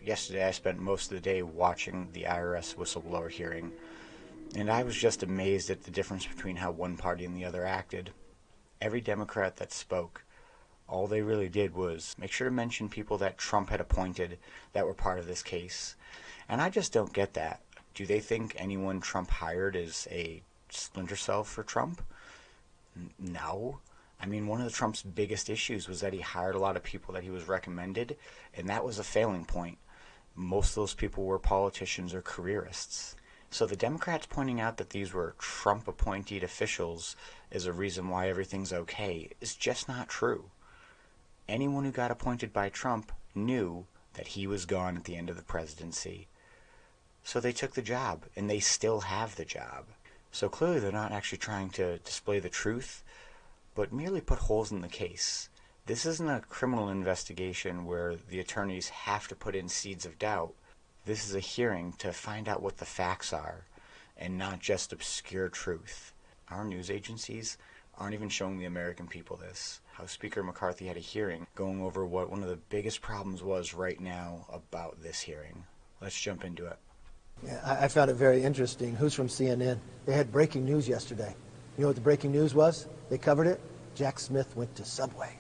Yesterday I spent most of the day watching the IRS whistleblower hearing, and I was just amazed at the difference between how one party and the other acted. Every Democrat that spoke, all they really did was make sure to mention people that Trump had appointed that were part of this case. And I just don't get that. Do they think anyone Trump hired is a splinter cell for Trump? No. I mean, one of Trump's biggest issues was that he hired a lot of people that he was recommended, and that was a failing point. Most of those people were politicians or careerists. So the Democrats pointing out that these were Trump-appointed officials is a reason why everything's okay is just not true. Anyone who got appointed by Trump knew that he was gone at the end of the presidency. So they took the job, and they still have the job. So clearly they're not actually trying to display the truth, but merely put holes in the case. This isn't a criminal investigation where the attorneys have to put in seeds of doubt. This is a hearing to find out what the facts are, and not just obscure truth. Our news agencies aren't even showing the American people this. House Speaker McCarthy had a hearing going over what one of the biggest problems was right now about this hearing. Let's jump into it. Yeah, I found it very interesting. Who's from CNN? They had breaking news yesterday. You know what the breaking news was? They covered it. Jack Smith went to Subway.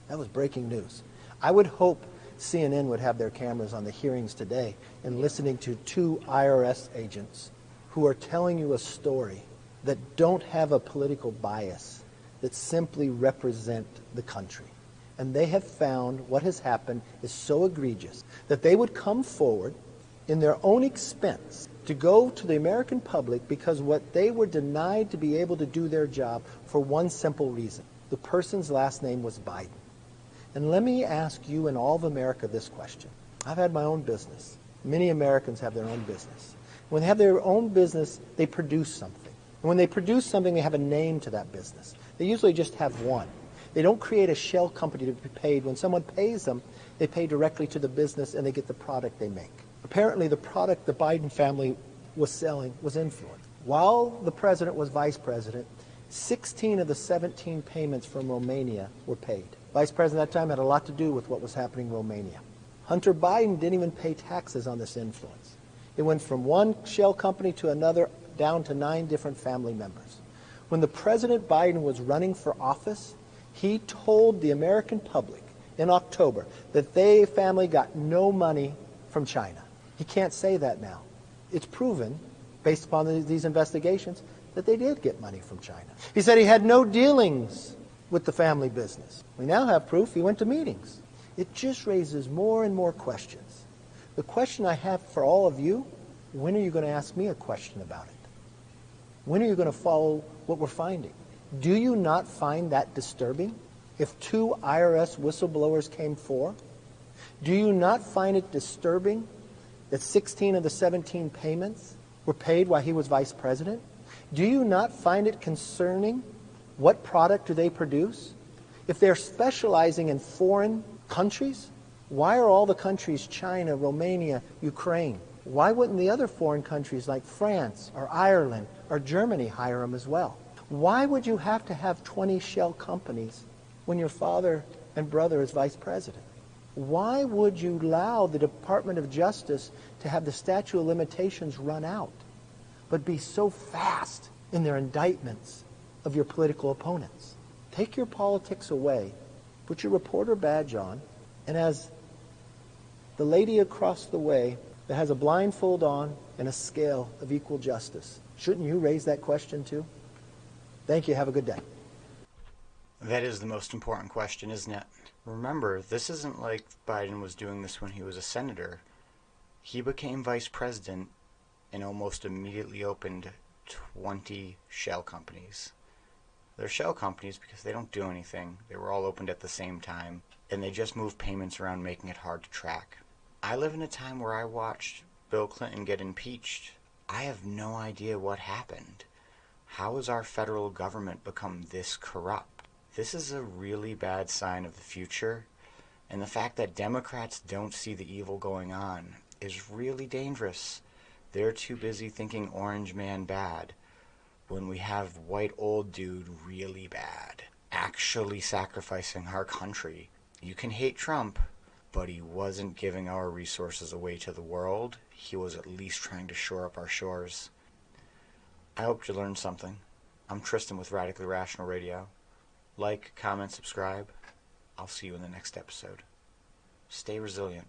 That was breaking news. I would hope CNN would have their cameras on the hearings today and listening to two IRS agents who are telling you a story that don't have a political bias, that simply represent the country. And they have found what has happened is so egregious that they would come forward in their own expense to go to the American public because what they were denied to be able to do their job for one simple reason. The person's last name was Biden. And let me ask you and all of America this question. I've had my own business. Many Americans have their own business. When they have their own business, they produce something. And when they produce something, they have a name to that business. They usually just have one. They don't create a shell company to be paid. When someone pays them, they pay directly to the business and they get the product they make. Apparently, the product the Biden family was selling was influence. While the president was vice president, 16 of the 17 payments from Romania were paid. Vice president at that time had a lot to do with what was happening in Romania. Hunter Biden didn't even pay taxes on this influence. It went from one shell company to another, down to 9 different family members. When the President Biden was running for office, he told the American public in October that they family got no money from China. He can't say that now. It's proven, based upon these investigations, that they did get money from China. He said he had no dealings with the family business. We now have proof he went to meetings. It just raises more and more questions. The question I have for all of you, when are you going to ask me a question about it? When are you going to follow what we're finding? Do you not find that disturbing? If 2 IRS whistleblowers came forward, do you not find it disturbing that 16 of the 17 payments were paid while he was vice president? Do you not find it concerning what product do they produce? If they're specializing in foreign countries, why are all the countries, China, Romania, Ukraine, why wouldn't the other foreign countries like France or Ireland or Germany hire them as well? Why would you have to have 20 shell companies when your father and brother is vice president? Why would you allow the Department of Justice to have the statute of limitations run out, but be so fast in their indictments of your political opponents? Take your politics away, put your reporter badge on, and as the lady across the way that has a blindfold on and a scale of equal justice, shouldn't you raise that question too? Thank you. Have a good day. That is the most important question, isn't it? Remember, this isn't like Biden was doing this when he was a senator. He became vice president and almost immediately opened 20 shell companies. They're shell companies because they don't do anything. They were all opened at the same time, and they just move payments around, making it hard to track. I live in a time where I watched Bill Clinton get impeached. I have no idea what happened. How has our federal government become this corrupt? This is a really bad sign of the future, and the fact that Democrats don't see the evil going on is really dangerous. They're too busy thinking orange man bad, when we have white old dude really bad, actually sacrificing our country. You can hate Trump, but he wasn't giving our resources away to the world. He was at least trying to shore up our shores. I hope you learned something. I'm Tristan with Radically Rational Radio. Like, comment, subscribe. I'll see you in the next episode. Stay resilient.